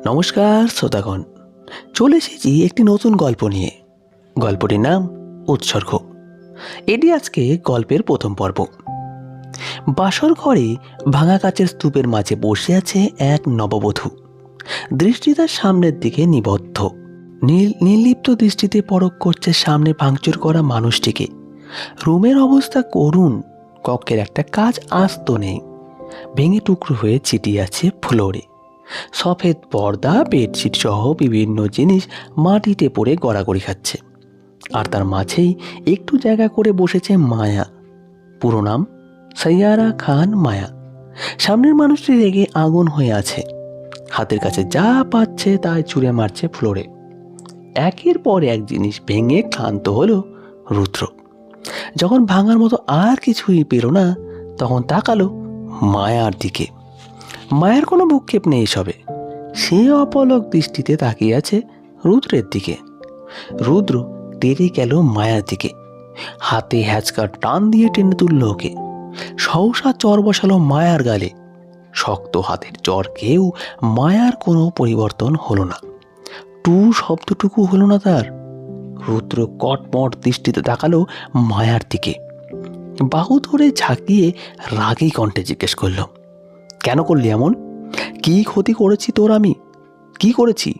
নমস্কার শ্রোতাগণ, চলে এসেছি একটি নতুন গল্প নিয়ে। গল্পটির নাম উৎসর্গ। এটি আজকে গল্পের প্রথম পর্ব। বাসর ঘরে ভাঙা কাচের স্তূপের মাঝে বসে আছে এক নববধূ। দৃষ্টি তার সামনের দিকে নিবদ্ধ। নির্লিপ্ত দৃষ্টিতে পরখ করছে সামনে ভাঙচুর করা মানুষটিকে। রুমের অবস্থা করুণ। কক্ষের একটা কাজ আস্ত নেই, ভেঙে টুকরো হয়ে ছিটিয়ে আছে ফ্লোরে। সফেদ পর্দা, বেডশিট সহ বিভিন্ন জিনিস মাটিতে পড়ে গড়াগড়ি খাচ্ছে। আর তার মাঝেই একটু জায়গা করে বসেছে মায়া। পুরো নাম সাইয়ারা খান মায়া। সামনের মানুষটি রেগে আগুন হয়ে আছে। হাতের কাছে যা পাচ্ছে তাই ছুঁড়ে মারছে ফ্লোরে। একের পর এক জিনিস ভেঙে ক্লান্ত হলো রুদ্র। যখন ভাঙার মতো আর কিছুই পেল না, তখন তাকালো মায়ার দিকে। মায়ের কোনো ভূক্ষেপ নেই সবে। সে অপলক দৃষ্টিতে তাকিয়ে আছে রুদ্রের দিকে। রুদ্র তেড়ে গেল মায়ার দিকে, হাতে হ্যাচকা টান দিয়ে টেনে তুলল ওকে। সহসা চর বসালো মায়ার গালে। শক্ত হাতের চরকেও মায়ার কোনো পরিবর্তন হলো না। টু শব্দটুকু হলো না তার। রুদ্র কটমট দৃষ্টিতে তাকালো মায়ার দিকে। বাহু ধরে ঝাঁকিয়ে রাগী কণ্ঠে জিজ্ঞেস করল, কেন করলি এমন? কি ক্ষতি করেছি তোর আমি? কি করেছি?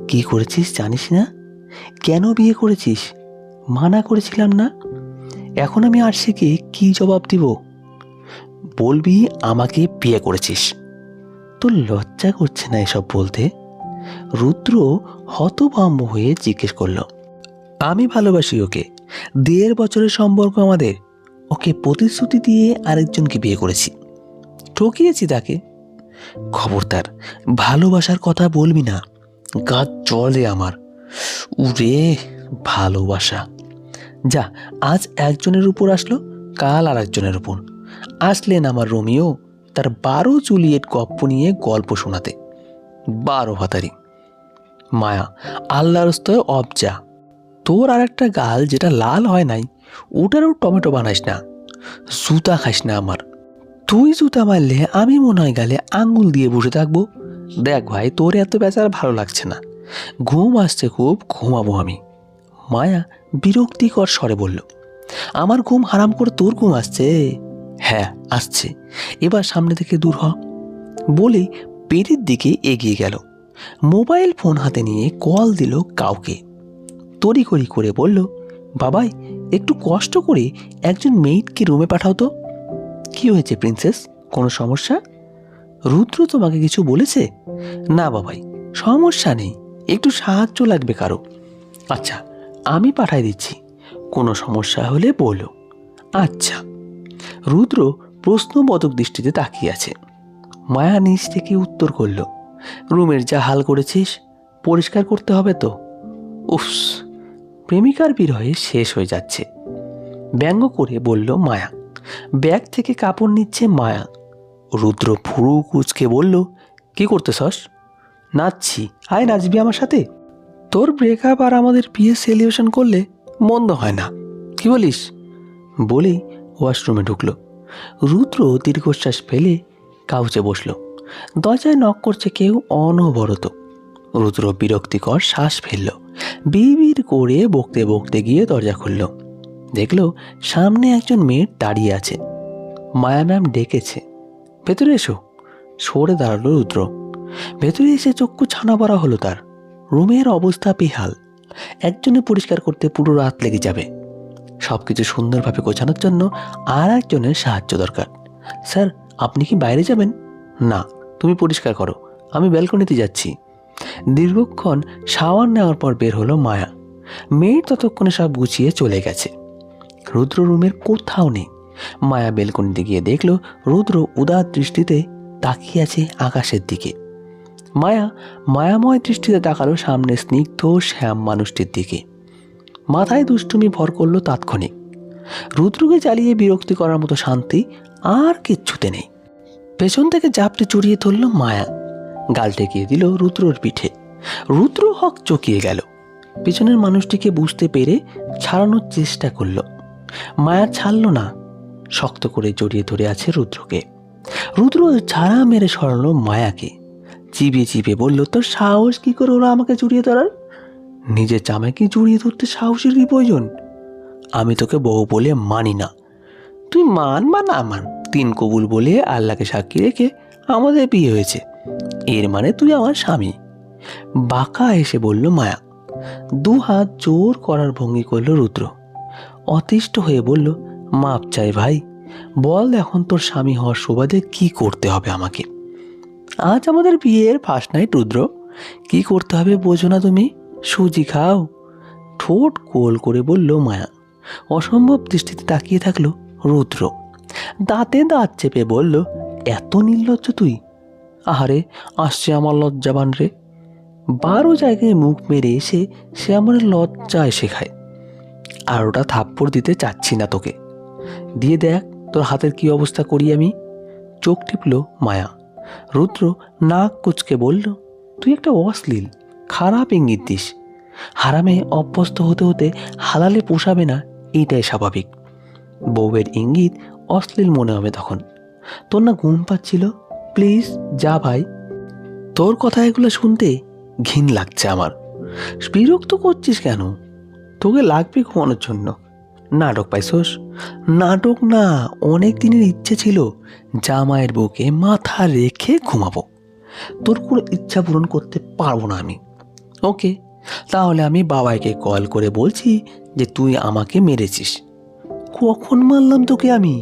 কি করেছিস জানিস না? কেন বিয়ে করেছিস? মানা করেছিলাম না? এখন আমি আরশিকে কি জবাব দিব? বলবি আমাকে বিয়ে করেছিস? তোর লজ্জা করছে না এসব বলতে? রুদ্র হতভম্ব হয়ে জিজ্ঞেস করল। আমি ভালোবাসি ওকে। 1.5 বছরের সম্পর্ক আমাদের। ওকে প্রতিশ্রুতি দিয়ে আরেকজনকে বিয়ে করেছি। ঠকিয়েছি তাকে। খবরদার ভালোবাসার কথা বলবি না। গা জ্বলে আমার। উরে ভালোবাসা! যা, আজ একজনের উপর আসলো, কাল আর একজনের উপর আসলেন আমার রোমিও তার 12 জুলিয়েট গপ্প নিয়ে গল্প শোনাতে। 12 ভাতারি। মায়া, আল্লাহর স্তয় অবজা। তোর আর একটা গাল যেটা লাল হয় নাই, ওটারও টমেটো বানাইস না। জুতা খাইস না আমার। তুই জুতা মারলে আমি মনে হয় গালে আঙ্গুল দিয়ে বসে থাকবো। দেখ ভাই, তোর এত বেচার ভালো লাগছে না। ঘুম আসছে খুব, ঘুমাবো আমি। মায়া বিরক্তিকর স্বরে বলল, আমার ঘুম হারাম করে তোর ঘুম আসছে? হ্যাঁ আসছে, এবার সামনে থেকে দূর হ। বলে পেটের দিকে এগিয়ে গেল। মোবাইল ফোন হাতে নিয়ে কল দিল কাউকে। তড়িঘড়ি করে বলল, বাবাই একটু কষ্ট করে একজন মেয়েটকে রুমে পাঠাও তো। কি হয়েছে প্রিন্সেস, কোনো সমস্যা? রুদ্র তোমাকে কিছু বলেছে? না বাবাই, সমস্যা নেই, একটু সাহায্য লাগবে কারো। আচ্ছা আমি পাঠাই দিচ্ছি, কোনো সমস্যা হলে বলো। আচ্ছা। রুদ্র প্রশ্নবোধক দৃষ্টিতে তাকিয়ে আছে। মায়া নিজ থেকে উত্তর করল, রুমের যা হাল করেছিস পরিষ্কার করতে হবে তো। উফস, প্রেমিকার বিরহে শেষ হয়ে যাচ্ছে। ব্যঙ্গ করে বলল মায়া। ব্যাগ থেকে কাপড় নিচ্ছে মায়া। রুদ্র ভুরু কুচকে বলল, কি করতেছস? নাচছি, আয় নাচবি আমার সাথে? তোর ব্রেকআপ আর আমাদের বিয়ে সেলিব্রেশন করলে মন্দ হয় না, কি বলিস? বলেই ওয়াশরুমে ঢুকলো। রুদ্র দীর্ঘশ্বাস ফেলে কাউচে বসল। দরজায় নক করছে কেউ অনবরত। রুদ্র বিরক্তিকর শ্বাস ফেলল। বিড়বিড় করে বকতে বকতে গিয়ে দরজা খুলল। দেখল সামনে একজন মেয়ে দাঁড়িয়ে আছে। মায়া ম্যাম ডেকেছে। ভেতরে এসো। সরে দাঁড়ালো রুদ্র। ভেতরে এসে চক্ষু ছানা পড়া হলো তার। রুমের অবস্থা বেহাল। একজনে পরিষ্কার করতে পুরো রাত লেগে যাবে। সবকিছু সুন্দরভাবে গোছানোর জন্য আর একজনের সাহায্য দরকার। স্যার আপনি কি বাইরে যাবেন? না, তুমি পরিষ্কার করো, আমি ব্যালকনিতে যাচ্ছি। দীর্ঘক্ষণ শাওয়ার নেওয়ার পর বের হলো মায়া। মেয়ের ততক্ষণে সব গুছিয়ে চলে গেছে। রুদ্র রুমের কোথাও নেই। মায়া বেলকনিতে গিয়ে দেখল রুদ্র উদার দৃষ্টিতে তাকিয়ে আছে আকাশের দিকে। মায়া মায়াময় দৃষ্টিতে তাকালো সামনে স্নিগ্ধ শ্যাম মানুষটির দিকে। মাথায় দুষ্টুমি ভর করলো তাৎক্ষণিক। রুদ্রকে জ্বালিয়ে বিরক্তি করার মতো শান্তি আর কিচ্ছুতে নেই। পেছন থেকে জাপটে জড়িয়ে ধরল মায়া। গাল ঠেকিয়ে দিল রুদ্রর পিঠে। রুদ্র হক চকিয়ে গেল। পেছনের মানুষটিকে বুঝতে পেরে ছাড়ানোর চেষ্টা করল। মায়া ছাড়ল না, শক্ত করে জড়িয়ে ধরে আছে রুদ্রকে। রুদ্র ঝাড়া মেরে সরালো মায়াকে। চিবিয়ে চিবিয়ে বলল, তোর সাহস কি করে হলো আমাকে জড়িয়ে ধরার? নিজের জামাইকে জড়িয়ে ধরতে সাহসের কি প্রয়োজন? আমি তোকে বউ বলে মানি না। তুই মান বা না মান, 3 কবুল বলে আল্লাহকে সাক্ষী রেখে আমাদের বিয়ে হয়েছে, এর মানে তুই আমার স্বামী। বাঁকা এসে বলল মায়া। 2 হাত জোর করার ভঙ্গি করল রুদ্র। অতিষ্ঠ হয়ে বলল, মাপ চাই ভাই, বল এখন তোর স্বামী হওয়ার সুবাদে কি করতে হবে আমাকে? আজ আমাদের বিয়ের ফার্স্ট নাইট রুদ্র, কি করতে হবে বোঝো না তুমি? সুজি খাও। ঠোঁট গোল করে বলল মায়া। অসম্ভব দৃষ্টিতে তাকিয়ে থাকলো রুদ্র। দাঁতে দাঁত চেপে বলল, এত নির্লজ্জ তুই? আহারে, আসছে আমার লজ্জাবান রে। 12 জায়গায় মুখ মেরে এসে সে আমার লজ্জায় শেখায়। আর ওটা থাপ্পড় দিতে চাচ্ছি না তোকে, দিয়ে দেখ তোর হাতের কি অবস্থা করি আমি। চোখ টিপল মায়া। রুদ্র নাক কুচকে বলল, তুই একটা অশ্লীল, খারাপ ইঙ্গিত দিস। হারামে অভ্যস্ত হতে হতে হালালে পোষাবে না, এইটাই স্বাভাবিক। বউয়ের ইঙ্গিত অশ্লীল মনে হবে তখন। তোর না ঘুম পাচ্ছিল? প্লিজ যা ভাই। তোর কথা এগুলো শুনতে ঘিন লাগছে আমার। বিরক্ত করছিস কেন? তোকে লাগবে ঘুমানোর জন্য। নাটক পাইছস? নাটক না, অনেক দিনের ইচ্ছে ছিল জামাইয়ের বুকে মাথা রেখে ঘুমাবো। তোর কোনো ইচ্ছা পূরণ করতে পারবো না আমি। ওকে, তাহলে আমি বাবাইকে কল করে বলছি যে তুই আমাকে মেরেছিস। কখন মারলাম তোকে আমি?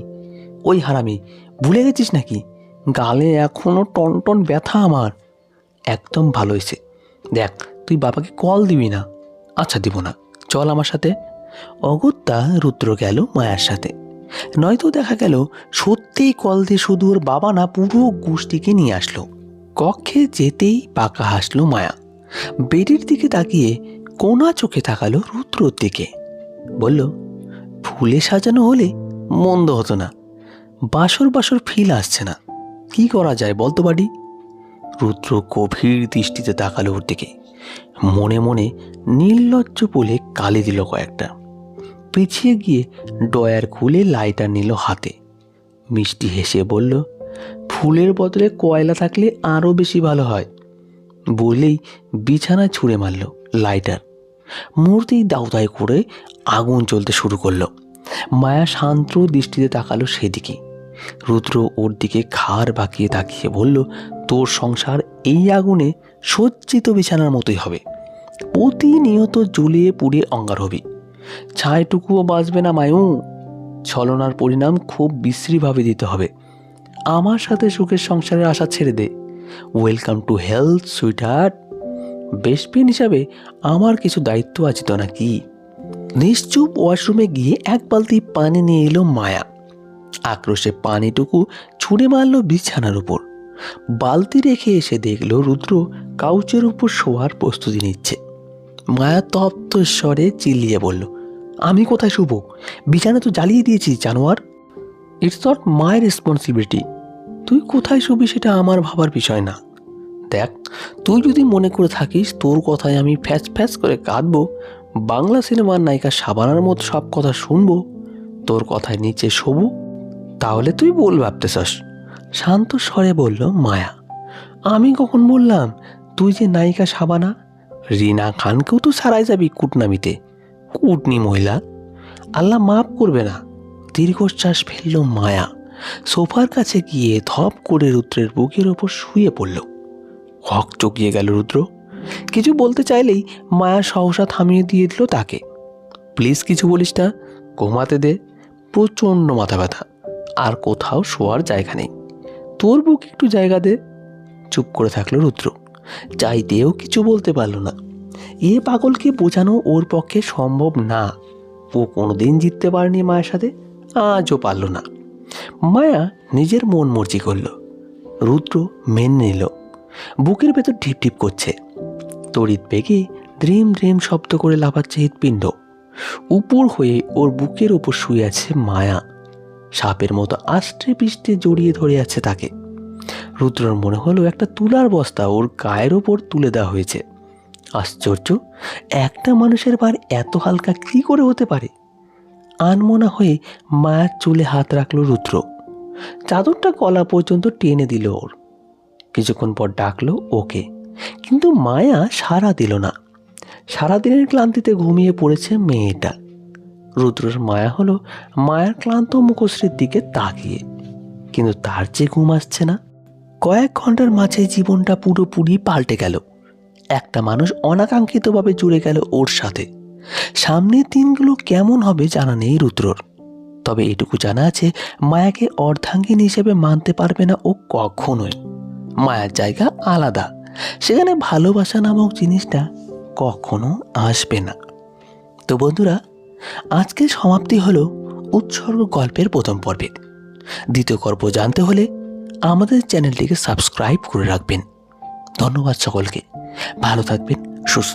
ওই হারামি, ভুলে গেছিস নাকি? গালে এখনো টনটন ব্যথা আমার। একদম ভালো হয়েছে। দেখ, তুই বাবাকে কল দিবি না। আচ্ছা দিব না, চল আমার সাথে। অগত্যা রুদ্র গেল মায়ার সাথে। নয়তো দেখা গেল সত্যিই কল দিয়ে শুধু ওর বাবা না, পুরো গোষ্ঠীকে নিয়ে আসলো। কক্ষে যেতেই পাকা হাসলো মায়া। বেডের দিকে তাকিয়ে কোনা চোখে তাকালো রুদ্রর দিকে। বলল, ফুলে সাজানো হলে মন্দ হতো না। বাসর বাসর ফিল আসছে না, কি করা যায় বলতো বাড়ি? রুদ্র গভীর দৃষ্টিতে তাকালো ওর দিকে। মনে মনে নির্লজ্জ বলে গালি দিল কয়েকটা। পিছিয়ে গিয়ে ডয়ার খুলে লাইটার নিল হাতে। মিষ্টি হেসে বলল, ফুলের বদলে কয়লা থাকলে আরও বেশি ভালো হয়। বলেই বিছানায় ছুঁড়ে মারল লাইটার। মুহূর্তেই দাউদাই করে আগুন জ্বলতে শুরু করলো। মায়া শান্ত দৃষ্টিতে তাকালো সেদিকে। রুদ্র ওর দিকে ঘাড় বাঁকিয়ে তাকিয়ে বলল, তোর সংসার এই আগুনে সজ্জিত বিছানার মতোই হবে। প্রতিনিয়ত জ্বলিয়ে পুড়ে অঙ্গার হবি, ছাইটুকুও বাঁচবে না মায়ু। ছলনার পরিণাম খুব বিশ্রীভাবে দিতে হবে। আমার সাথে সুখের সংসারের আশা ছেড়ে দে। Welcome to health sweetheart. Best friend হিসাবে আমার কিছু দায়িত্ব আছে তো নাকি? নিশ্চুপ ওয়াশরুমে গিয়ে 1 বালতি পানি নিয়ে এলো মায়া। আক্রোশে পানিটুকু ছুঁড়ে মারল বিছানার উপর। বালতি রেখে এসে দেখল রুদ্র কাউচের উপর শোয়ার প্রস্তুতি নিচ্ছে। মায়া তপ্ত স্বরে চিল্লিয়ে বলল, আমি কোথায় শুব? বিছানা তো জ্বালিয়ে দিয়েছি জানোয়ার। It's not my responsibility. তুই কোথায় শুবি সেটা আমার ভাবার বিষয় না। দেখ, তুই যদি মনে করে থাকিস তোর কথায় আমি ফ্যাচ ফ্যাচ করে কাঁদবো, বাংলা সিনেমার নায়িকা শাবানার মতো সব কথা শুনবো, তোর কথায় নিচে শোবো, তাহলে তুই বল ভাবতেছস। শান্ত স্বরে বলল মায়া। আমি কখন বললাম তুই যে নায়িকা শাবানা? রিনা খানকেও তো ছাড়াই যাবি কুটনামিতে। কুটনি মহিলা, আল্লাহ মাফ করবে না। দীর্ঘশ্বাস ফেলল মায়া। সোফার কাছে গিয়ে ধপ করে রুদ্রের বুকের ওপর শুয়ে পড়ল। হক চকিয়ে গেল রুদ্র। কিছু বলতে চাইলেই মায়া সহসা থামিয়ে দিয়ে দিল তাকে। প্লিজ কিছু বলিস না, ঘুমাতে দে। প্রচণ্ড মাথা ব্যথা, আর কোথাও শোয়ার জায়গা নেই। তোর বুক একটু জায়গা দে। চুপ করে থাকলো রুদ্র। চাইতেও কিছু বলতে পারল না। এ পাগলকে বোঝানো ওর পক্ষে সম্ভব না। ও কোনোদিন জিততে পারেনি মায়ের সাথে, আজও পারল না। মায়া নিজের মন মর্জি করল। রুদ্র মেনে নিল। বুকের ভেতর ঢিপ ঢিপ করছে। তড়িৎ বেগে দ্রিম দ্রিম শব্দ করে লাফাচ্ছে হৃৎপিণ্ড। উপর হয়ে ওর বুকের ওপর শুয়ে আছে মায়া। সাপের মতো আষ্টে পিষ্টে জড়িয়ে ধরে আছে তাকে। রুদ্রর মনে হলো একটা তুলার বস্তা ওর গায়ের ওপর তুলে দেওয়া হয়েছে। আশ্চর্য, একটা মানুষের ভার এত হালকা কি করে হতে পারে? আনমনা হয়ে মায়ার চুলে হাত রাখলো রুদ্র। চাদরটা গলা পর্যন্ত টেনে দিল ওর। কিছুক্ষণ পর ডাকলো ওকে, কিন্তু মায়া সাড়া দিল না। সারাদিনের ক্লান্তিতে ঘুমিয়ে পড়েছে মেয়েটা। রুদ্রর মায়া হলো মায়ের ক্লান্ত মুখশ্রীর দিকে তাকিয়ে, কিন্তু তার যে ঘুম আসছে না। কয়েক ঘন্টার মাঝে জীবনটা পুরোপুরি পাল্টে গেল। একটা মানুষ অনাকাঙ্ক্ষিতভাবে জুড়ে গেল ওর সাথে। সামনের দিনগুলো কেমন হবে জানা নেই রুদ্রর, তবে এটুকু জানা আছে মায়াকে অর্ধাঙ্গিনী হিসেবে মানতে পারবে না ও কখনোই। মায়ার জায়গা আলাদা, সেখানে ভালোবাসা নামক জিনিসটা কখনো আসবে না। তো বন্ধুরা, আজকে সমাপ্তি হলো উৎসর্গ গল্পের প্রথম পর্বের। দ্বিতীয় গল্প জানতে হলে আমাদের চ্যানেলটিকে সাবস্ক্রাইব করে রাখবেন। ধন্যবাদ সকলকে। ভালো থাকবেন, সুস্থ